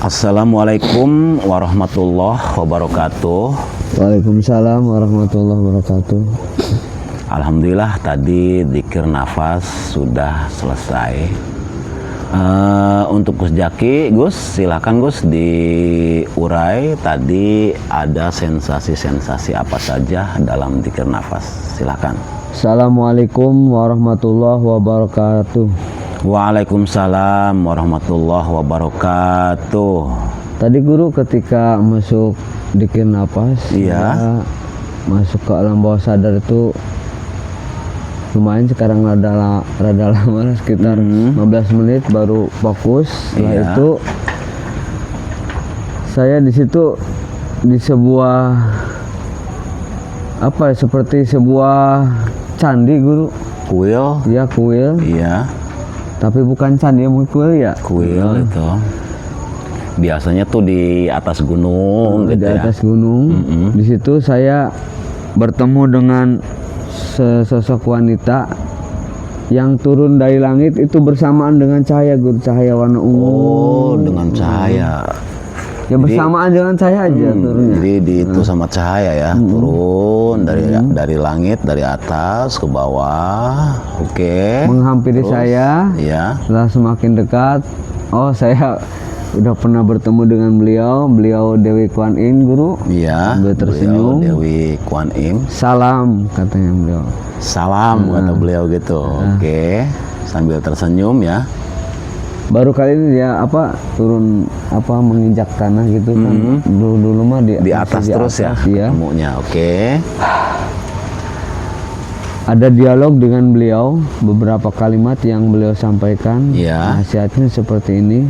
Assalamualaikum warahmatullahi wabarakatuh. Waalaikumsalam warahmatullahi wabarakatuh. Alhamdulillah tadi dzikir nafas sudah selesai. Untuk Gus Jaki, Gus silakan Gus diurai tadi ada sensasi-sensasi apa saja dalam dzikir nafas. Silakan. Assalamualaikum warahmatullahi wabarakatuh. Waalaikumsalam warahmatullahi wabarakatuh. Tadi guru ketika masuk dzikir nafas, Iya. masuk ke alam bawah sadar itu lumayan, sekarang rada lama, sekitar 15 menit baru fokus. Setelah Iya. itu saya di situ di sebuah seperti sebuah candi guru. Kuil. Ya, kuil. Iya. Tapi bukan candi, mungkin kuil ya. Kuil itu biasanya tuh di atas gunung gitu Di ya. atas gunung. Di situ saya bertemu dengan sesosok wanita yang turun dari langit itu bersamaan dengan cahaya guru, cahaya warna ungu. Oh, dengan cahaya. Ya bersamaan dengan cahaya aja turunnya. Jadi itu sama cahaya ya, turun dari langit, dari atas ke bawah. Oke. Menghampiri Terus? saya. Iya. Setelah semakin dekat, oh saya udah pernah bertemu dengan beliau Dewi Kuan Yin guru. Iya. Sambil tersenyum. Beliau Dewi Kuan Yin. Salam katanya beliau. Salam kata beliau gitu. Oke. Sambil tersenyum ya. Baru kali ini dia turun menginjak tanah gitu kan. Dulu mah Di atas terus ya iya. ketemunya. Oke. Ada dialog dengan beliau, beberapa kalimat yang beliau sampaikan. Iya. Nasihatnya seperti ini.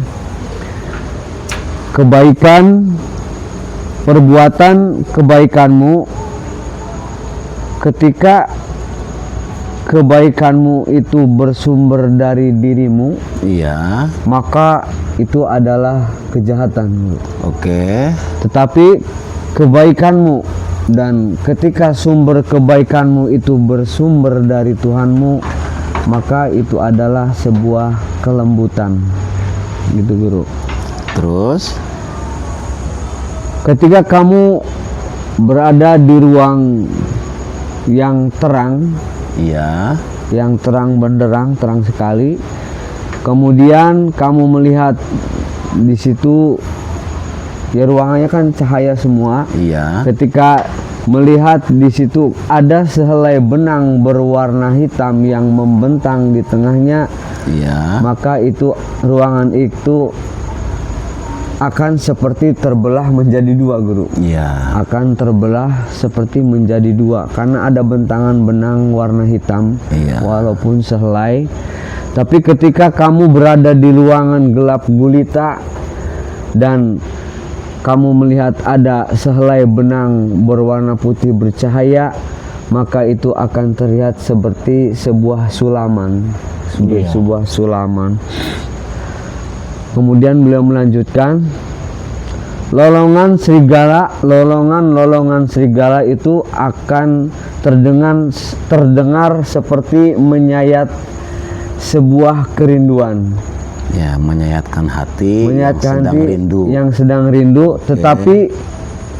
Perbuatan kebaikanmu, ketika kebaikanmu itu bersumber dari dirimu, Iya. maka itu adalah kejahatan. Oke. Tetapi kebaikanmu, dan ketika sumber kebaikanmu itu bersumber dari Tuhanmu, maka itu adalah sebuah kelembutan. Gitu guru. Terus Ketika kamu berada di ruang yang terang, iya. yang terang benderang, terang sekali, kemudian kamu melihat di situ, ya ruangannya kan cahaya semua. Iya. Ketika melihat di situ ada sehelai benang berwarna hitam yang membentang di tengahnya, Iya. maka itu ruangan itu akan seperti terbelah menjadi dua guru. Iya. Akan terbelah seperti menjadi dua karena ada bentangan benang warna hitam. Iya. Walaupun sehelai, tapi ketika kamu berada di ruangan gelap gulita dan kamu melihat ada sehelai benang berwarna putih bercahaya, maka itu akan terlihat seperti sebuah sulaman. Iya. Sebuah sulaman. Kemudian beliau melanjutkan, lolongan serigala itu akan terdengar seperti menyayat sebuah kerinduan. Ya, menyayatkan hati Yang sedang rindu. Tetapi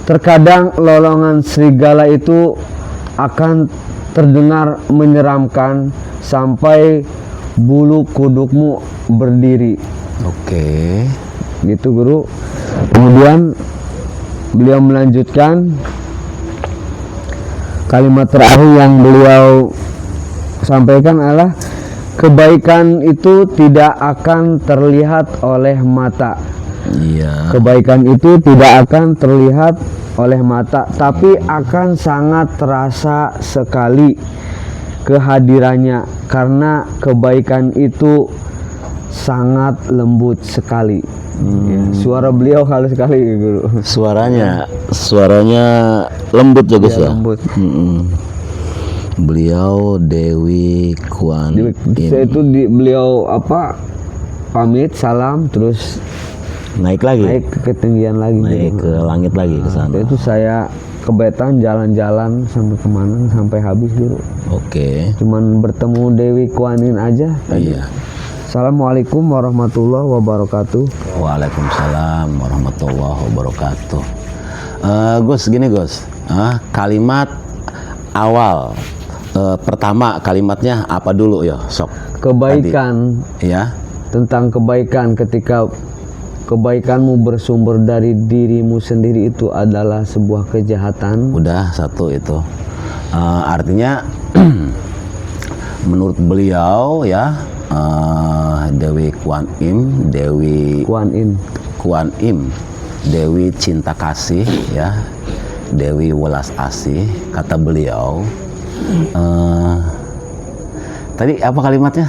terkadang lolongan serigala itu akan terdengar menyeramkan sampai bulu kudukmu berdiri. Oke. Gitu guru. Kemudian beliau melanjutkan kalimat terakhir yang beliau sampaikan adalah, kebaikan itu tidak akan terlihat oleh mata. Iya. Kebaikan itu tidak akan terlihat oleh mata, tapi akan sangat terasa sekali kehadirannya, karena kebaikan itu sangat lembut sekali. Ya, suara beliau halus sekali guru. Suaranya lembut juga ya. Lembut. Beliau Dewi Kuan Yin. Saya itu beliau pamit salam terus Naik lagi. naik ke ketinggian lagi. Naik ke langit lagi ke sana. Itu saya kebetan jalan-jalan sampai kemana, sampai habis dulu. Oke. Cuman bertemu Dewi Kuan Yin aja tadi. Iya. Assalamualaikum warahmatullahi wabarakatuh. Waalaikumsalam warahmatullahi wabarakatuh. Gus, gini Gus, kalimat awal pertama kalimatnya apa dulu ya, sok? Kebaikan. Tadi, ya. Tentang kebaikan, ketika kebaikanmu bersumber dari dirimu sendiri itu adalah sebuah kejahatan. Udah satu itu. Artinya menurut beliau ya, Dewi Kuan Im, Dewi cinta kasih ya, Dewi welas asih, kata beliau. Tadi apa kalimatnya?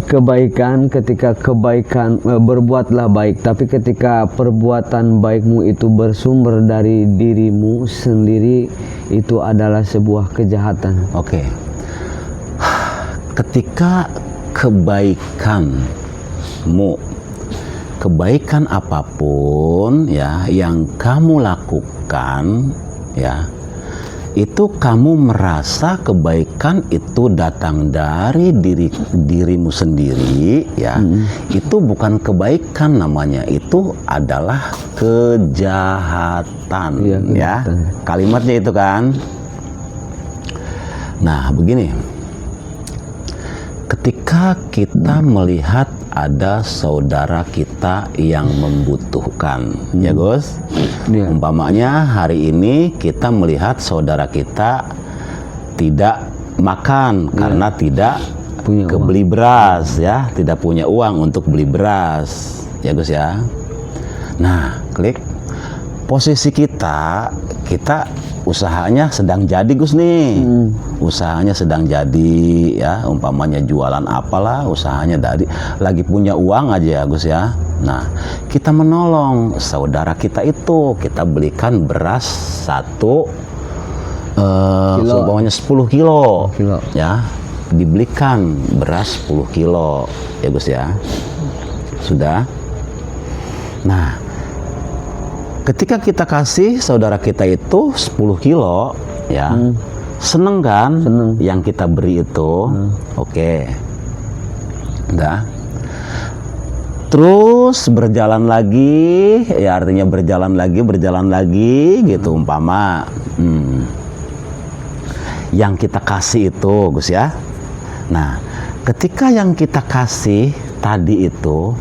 Kebaikan, ketika kebaikan berbuatlah baik, tapi ketika perbuatan baikmu itu bersumber dari dirimu sendiri, itu adalah sebuah kejahatan. Oke. Ketika kebaikan apapun ya yang kamu lakukan ya, itu kamu merasa kebaikan itu datang dari dirimu sendiri ya, itu bukan kebaikan namanya, itu adalah kejahatan ya. Kalimatnya itu kan. Nah, begini. Ketika kita melihat ada saudara kita yang membutuhkan, ya Gus, umpamanya hari ini kita melihat saudara kita tidak makan karena tidak beli beras ya, tidak punya uang untuk beli beras, ya Gus ya. Nah, klik posisi kita usahanya sedang jadi Gus nih, usahanya sedang jadi ya, umpamanya jualan apalah, usahanya lagi punya uang aja ya Gus ya. Nah, kita menolong saudara kita itu, kita belikan beras umpamanya 10 kilo ya, dibelikan beras 10 kilo ya Gus ya. Sudah. Nah, ketika kita kasih saudara kita itu 10 kilo ya, seneng kan? Seneng. Yang kita beri itu. Oke. Udah. Terus berjalan lagi ya, artinya berjalan lagi gitu umpama. Yang kita kasih itu Gus ya. Nah, ketika yang kita kasih tadi itu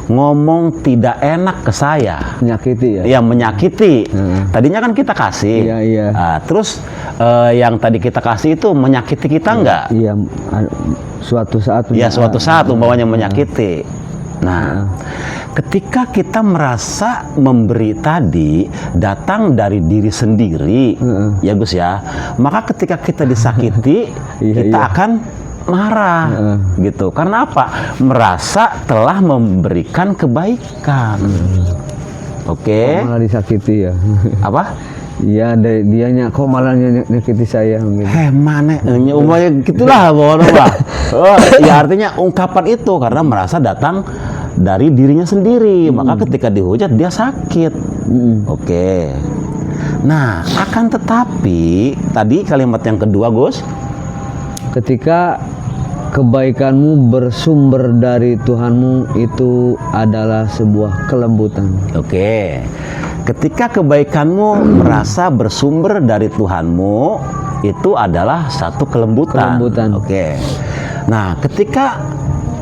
ngomong tidak enak ke saya, menyakiti ya? Ya, menyakiti. Tadinya kan kita kasih. Iya. Terus yang tadi kita kasih itu menyakiti kita enggak? Iya. Suatu saat. Ya, suatu saat umpamanya menyakiti. Nah, ketika kita merasa memberi tadi datang dari diri sendiri, ya Gus ya, maka ketika kita disakiti, kita akan marah gitu. Karena apa? Merasa telah memberikan kebaikan. Oke. Malah disakiti ya. Apa? Iya, dianya kok malah nyakiti saya gitu. Mana umumnya gitulah pokoknya. Ya artinya ungkapan itu karena merasa datang dari dirinya sendiri, maka ketika dihujat dia sakit. Oke. Nah, akan tetapi tadi kalimat yang kedua Gus, ketika kebaikanmu bersumber dari Tuhanmu, itu adalah sebuah kelembutan. Oke. Ketika kebaikanmu merasa bersumber dari Tuhanmu, itu adalah satu kelembutan. Oke. Nah, ketika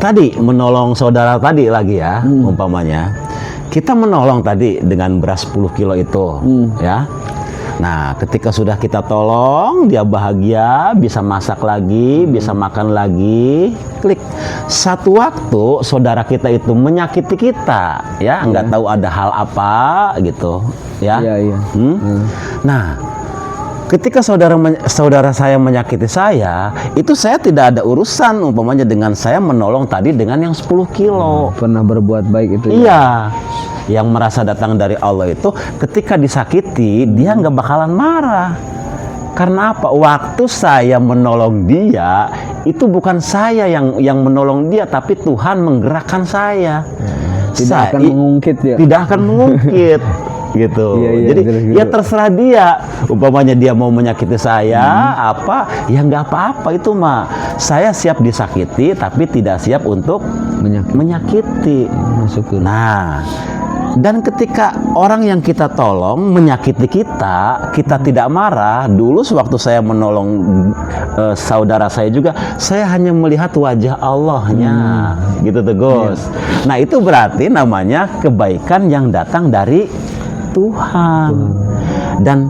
tadi menolong saudara tadi lagi ya, umpamanya kita menolong tadi dengan beras 10 kilo itu, ya. Nah, ketika sudah kita tolong, dia bahagia, bisa masak lagi, bisa makan lagi. Klik. Satu waktu saudara kita itu menyakiti kita, ya, nggak tahu ada hal apa gitu, ya. Nah, ketika saudara saya menyakiti saya, itu saya tidak ada urusan umpamanya dengan saya menolong tadi dengan yang 10 kilo. Pernah berbuat baik itu. Iya. Yang merasa datang dari Allah itu ketika disakiti dia nggak bakalan marah. Karena apa? Waktu saya menolong dia itu bukan saya yang menolong dia, tapi Tuhan menggerakkan saya. Tidak akan mengungkit ya. Tidak akan mengungkit. Gitu. Jadi ya terserah dia. Umpamanya dia mau menyakiti saya apa, ya nggak apa-apa itu mah. Saya siap disakiti tapi tidak siap untuk menyakiti. Masuk ke Nah, dan ketika orang yang kita tolong menyakiti kita, kita tidak marah. Dulu sewaktu saya menolong saudara saya juga, saya hanya melihat wajah Allahnya, gitu tuh Gus. Nah, itu berarti namanya kebaikan yang datang dari Tuhan. Dan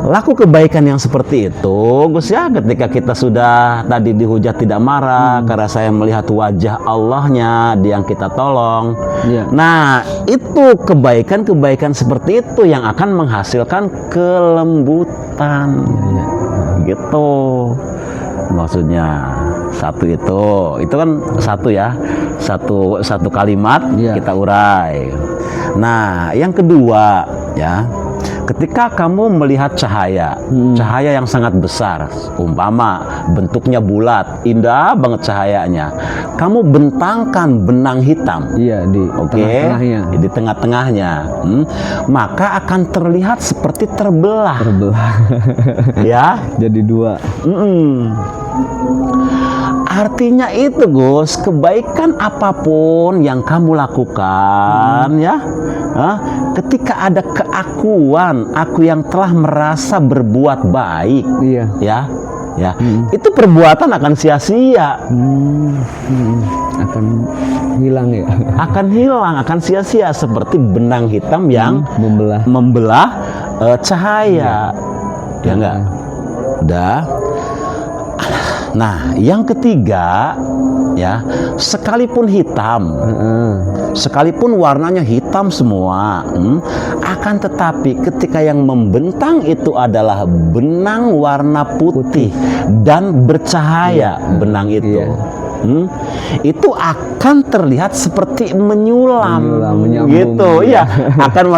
laku kebaikan yang seperti itu, Gus ya, ketika kita sudah tadi dihujat tidak marah karena saya melihat wajah Allahnya yang kita tolong. Nah, itu kebaikan-kebaikan seperti itu yang akan menghasilkan kelembutan. Gitu. Maksudnya satu itu kan satu ya, satu kalimat kita urai. Nah, yang kedua ya, ketika kamu melihat cahaya yang sangat besar, umpama bentuknya bulat, indah banget cahayanya, kamu bentangkan benang hitam, tengah-tengahnya, di tengah-tengahnya, maka akan terlihat seperti terbelah, ya, jadi dua. Artinya itu Gus, kebaikan apapun yang kamu lakukan ya, ketika ada keakuan, aku yang telah merasa berbuat baik, ya, itu perbuatan akan sia-sia, akan hilang ya, akan sia-sia seperti benang hitam yang membelah cahaya, ya enggak? Udah. Nah, yang ketiga ya, sekalipun hitam, sekalipun warnanya hitam semua, akan tetapi ketika yang membentang itu adalah benang warna putih dan bercahaya, benang itu, itu akan terlihat seperti menyulam gitu, ya. Akan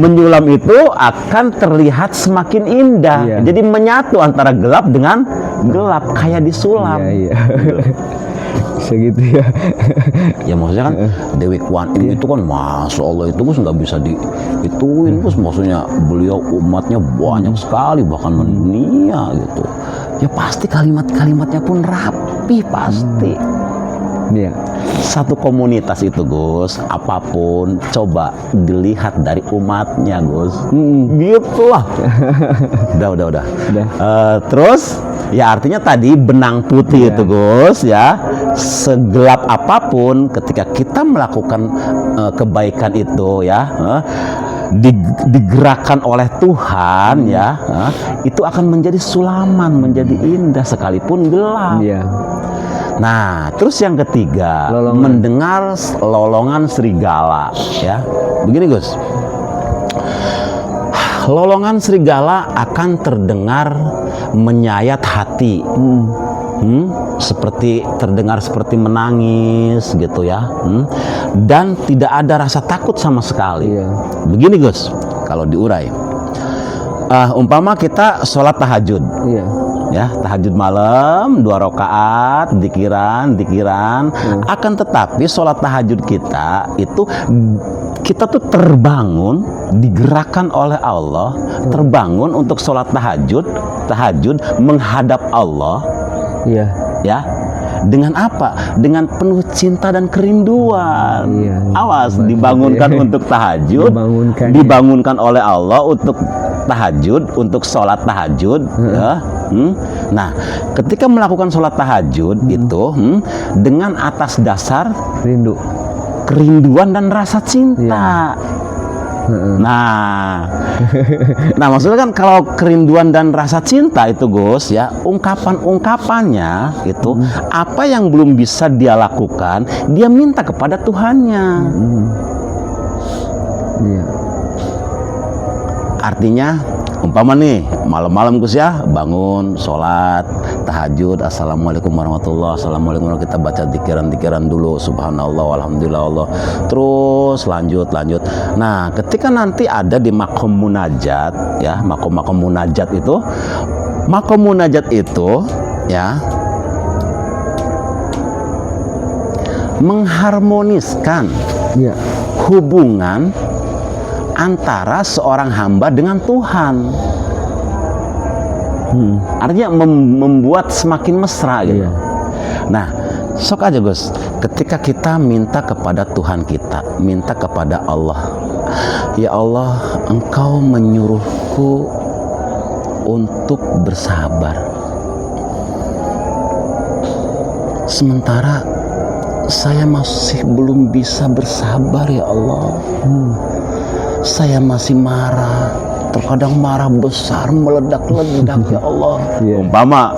menyulam itu akan terlihat semakin indah, jadi menyatu antara gelap dengan gelap, kayak disulam. Segitu ya. Ya maksudnya kan Dewi Kwan Im itu kan, masya Allah, itu Gus nggak bisa diituin Gus. Maksudnya beliau umatnya banyak sekali, bahkan mendunia gitu. Ya pasti kalimat-kalimatnya pun rapi pasti. Satu komunitas itu Gus, apapun coba dilihat dari umatnya Gus, gitulah. Udah. Terus ya artinya tadi benang putih itu Gus ya, segelap apapun ketika kita melakukan kebaikan itu ya, digerakkan oleh Tuhan ya, itu akan menjadi sulaman, menjadi indah sekalipun gelap. Nah, terus yang ketiga, mendengar lolongan serigala ya. Begini Gus, lolongan serigala akan terdengar menyayat hati, seperti terdengar seperti menangis gitu ya, dan tidak ada rasa takut sama sekali. Begini Gus, kalau diurai, umpama kita sholat tahajud, ya, tahajud malam 2 rakaat, dikiran, akan tetapi sholat tahajud kita itu, kita tuh terbangun, digerakkan oleh Allah, terbangun untuk sholat tahajud menghadap Allah, ya, dengan apa? Dengan penuh cinta dan kerinduan. Awas, dibangunkan untuk tahajud, dibangunkan oleh Allah untuk tahajud, untuk sholat tahajud, ya. Nah, ketika melakukan sholat tahajud itu dengan atas dasar kerinduan dan rasa cinta. Nah, maksudnya kan kalau kerinduan dan rasa cinta itu Gus ya, ungkapannya itu apa yang belum bisa dia lakukan, dia minta kepada Tuhannya. Artinya umpama nih malam-malam Gus ya, bangun sholat tahajud, assalamualaikum warahmatullahi, assalamualaikum warahmatullahi, kita baca dikiran dulu, subhanallah, alhamdulillah, Allah, terus lanjut. Nah, ketika nanti ada di makom munajat ya, makom munajat itu ya, mengharmoniskan hubungan antara seorang hamba dengan Tuhan. Artinya membuat semakin mesra gitu. Nah, Sok aja Gus, ketika kita minta kepada Tuhan kita, minta kepada Allah, ya Allah, Engkau menyuruhku untuk bersabar, sementara saya masih belum bisa bersabar ya Allah. Saya masih marah, terkadang marah besar, meledak-ledak ya Allah. Umpama,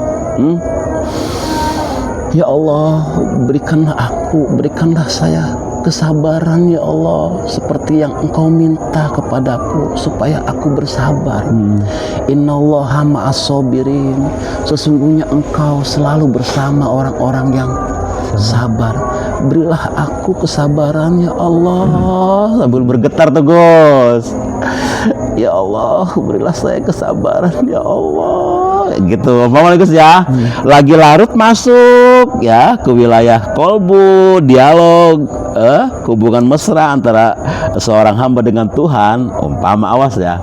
ya Allah, berikanlah saya kesabaran ya Allah, seperti yang Engkau minta kepadaku supaya aku bersabar. Innallaha ma'as-sabirin, sesungguhnya Engkau selalu bersama orang-orang yang sabar. Berilah aku kesabaran ya Allah. Sambil bergetar tuh Gus, ya Allah, berilah saya kesabaran ya Allah. Gitu Mama Gus ya. Lagi larut masuk ya ke wilayah kolbu, dialog, hubungan mesra antara seorang hamba dengan Tuhan. Umpama, awas ya,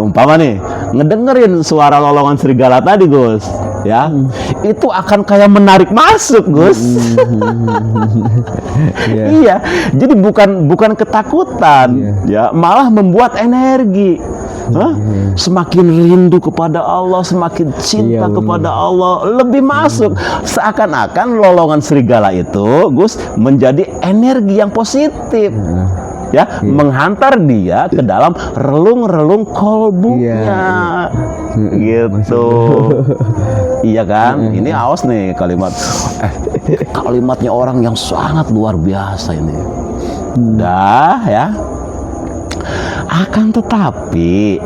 umpama nih ngedengerin suara lolongan serigala tadi Gus ya, itu akan kayak menarik masuk Gus. Iya, jadi bukan ketakutan ya, malah membuat energi. Semakin rindu kepada Allah, semakin cinta kepada Allah, lebih masuk. Seakan-akan lolongan serigala itu Gus menjadi energi yang positif ya, menghantar dia ke dalam relung-relung kolbunya. Gitu. Iya kan? Ini awas nih kalimatnya orang yang sangat luar biasa ini. Dah ya. Akan tetapi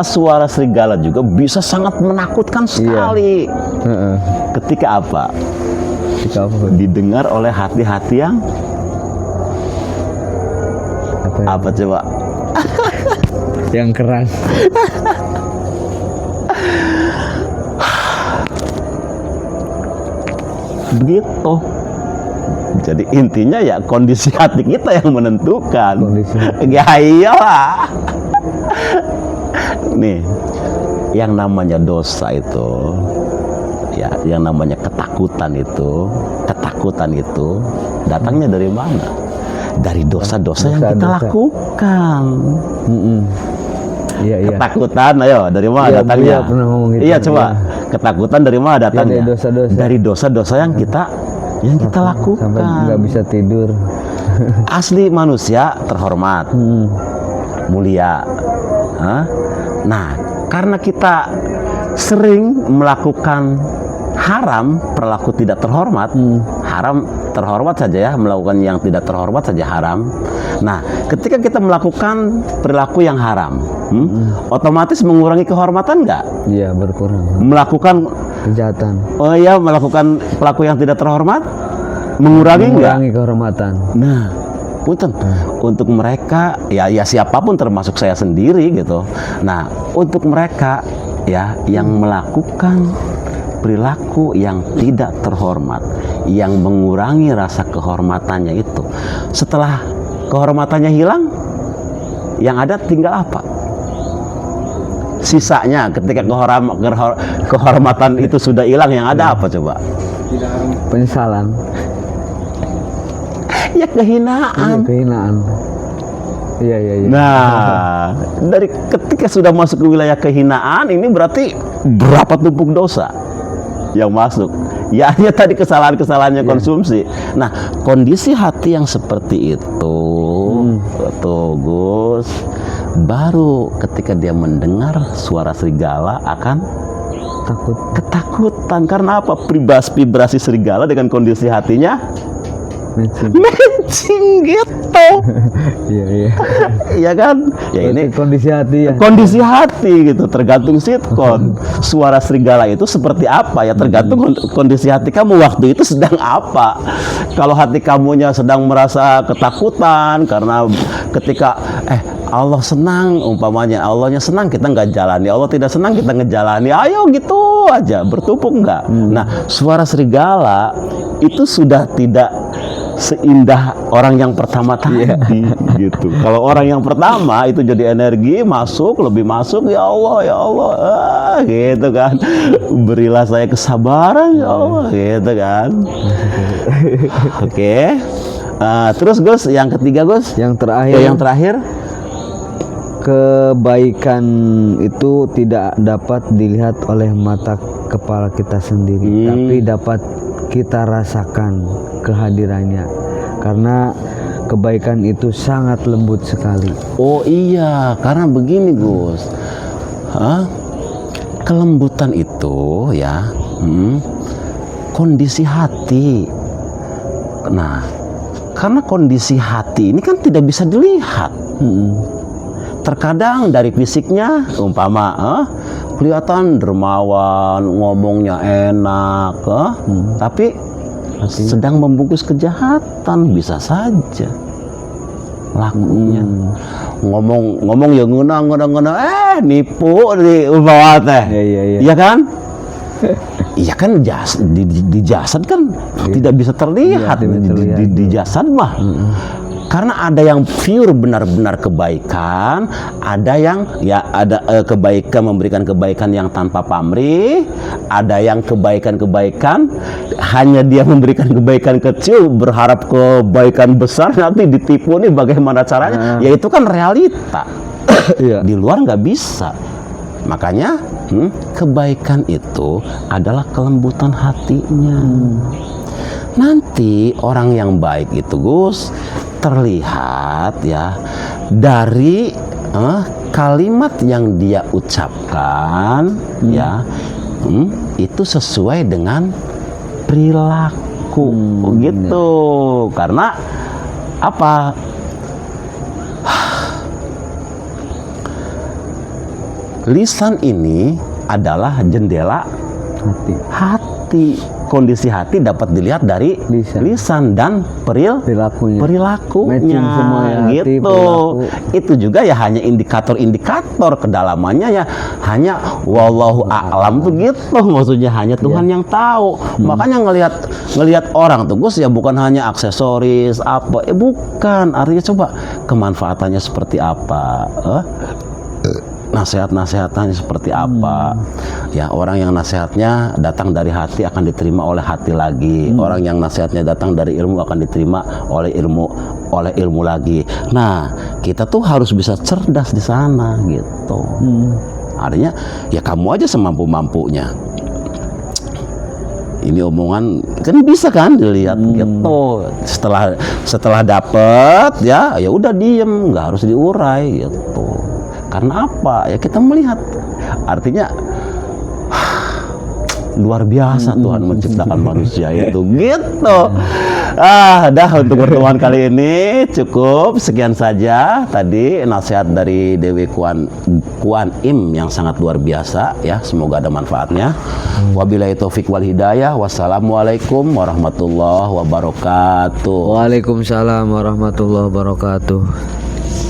suara serigala juga bisa sangat menakutkan sekali. Ketika apa? Didengar oleh hati-hati yang apa coba? Yang keras. Begitu. Jadi intinya ya kondisi hati kita yang menentukan. Ya iyalah. Nih, yang namanya dosa itu, ya, yang namanya ketakutan itu datangnya dari mana? Dari dosa-dosa yang kita lakukan. Ketakutan, ayo dari mana datangnya? Iya, coba. Ketakutan dari mana datangnya? Dari dosa-dosa yang kita lakukan. Sampai nggak bisa tidur. Asli manusia terhormat, mulia. Nah, karena kita sering melakukan haram, perilaku tidak terhormat, haram terhormat saja ya, melakukan yang tidak terhormat saja haram. Nah, ketika kita melakukan perilaku yang haram, otomatis mengurangi kehormatan nggak? Iya, berkurang. Melakukan kejahatan. Oh iya, melakukan perilaku yang tidak terhormat, mengurangi kehormatan. Nah, punten, untuk mereka ya siapapun termasuk saya sendiri gitu. Nah, untuk mereka ya yang melakukan perilaku yang tidak terhormat, yang mengurangi rasa kehormatannya itu, setelah kehormatannya hilang, yang ada tinggal apa? Sisanya ketika kehormatan itu sudah hilang, yang ada apa coba? Penyesalan. Ya kehinaan. Iya. Nah, dari ketika sudah masuk ke wilayah kehinaan, ini berarti berapa tumpuk dosa yang masuk? Ya hanya tadi kesalahan-kesalahannya konsumsi. Nah, kondisi hati yang seperti itu, tuh Gus, baru ketika dia mendengar suara serigala akan ketakutan. Karena apa? Vibrasi serigala dengan kondisi hatinya matching gitu. Iya kan? Ya ini kondisi hati ya. Kondisi hati gitu, tergantung sitkon. Suara serigala itu seperti apa ya, tergantung kondisi hati kamu waktu itu sedang apa. Kalau hati kamunya sedang merasa ketakutan karena ketika Allah senang, umpamanya Allahnya senang kita nggak jalani, Allah tidak senang kita ngejalani, ayo gitu aja, bertumpuk nggak. Nah, suara serigala itu sudah tidak seindah orang yang pertama tadi gitu. Kalau orang yang pertama itu jadi energi masuk, lebih masuk, ya Allah, gitu kan. Berilah saya kesabaran ya Allah, gitu kan. Oke. Terus Gus, yang ketiga Gus, Yang terakhir, yang terakhir, kebaikan itu tidak dapat dilihat oleh mata kepala kita sendiri, tapi dapat kita rasakan kehadirannya, karena kebaikan itu sangat lembut sekali. oh iya, karena begini Gus, kelembutan itu ya, kondisi hati. Nah, karena kondisi hati ini kan tidak bisa dilihat. Terkadang dari fisiknya, umpama kelihatan dermawan, ngomongnya enak, tapi sedang membungkus kejahatan, bisa saja lakunya. Ngomong ya ngena, nipu di umpama teh, iya kan? Iya kan, di jasad kan tidak bisa terlihat, di jasad mah. Karena ada yang pure benar-benar kebaikan, ada yang ya ada kebaikan, memberikan kebaikan yang tanpa pamrih, ada yang kebaikan hanya dia memberikan kebaikan kecil berharap kebaikan besar, nanti ditipu nih bagaimana caranya? Ya itu kan realita. Di luar nggak bisa. Makanya kebaikan itu adalah kelembutan hatinya. Nanti orang yang baik itu Gus terlihat ya dari kalimat yang dia ucapkan, ya itu sesuai dengan perilaku gitu. Karena apa? Lisan ini adalah jendela hati. Kondisi hati dapat dilihat dari lisan dan perilakunya semua ya, gitu. Itu juga ya hanya indikator-indikator, kedalamannya ya hanya wallahu a'lam tuh gitu, maksudnya hanya Tuhan yang tahu. Makanya ngelihat orang tuh Gus ya bukan hanya aksesoris apa, bukan, artinya coba kemanfaatannya seperti apa, nasihat-nasihatannya seperti apa. Ya, orang yang nasihatnya datang dari hati akan diterima oleh hati lagi. Orang yang nasihatnya datang dari ilmu akan diterima oleh ilmu lagi. Nah, kita tuh harus bisa cerdas di sana gitu. Artinya ya kamu aja semampu-mampunya. Ini omongan kan bisa kan dilihat gitu. Setelah dapet ya udah diem, nggak harus diurai gitu. Karena apa? Ya kita melihat, artinya luar biasa Tuhan menciptakan manusia itu gitu. Dah untuk pertemuan kali ini cukup sekian saja. Tadi nasihat dari Dewi Kuan Im yang sangat luar biasa ya. Semoga ada manfaatnya. Wabillahi taufik wal hidayah. Wassalamualaikum warahmatullahi wabarakatuh. Waalaikumsalam warahmatullahi wabarakatuh.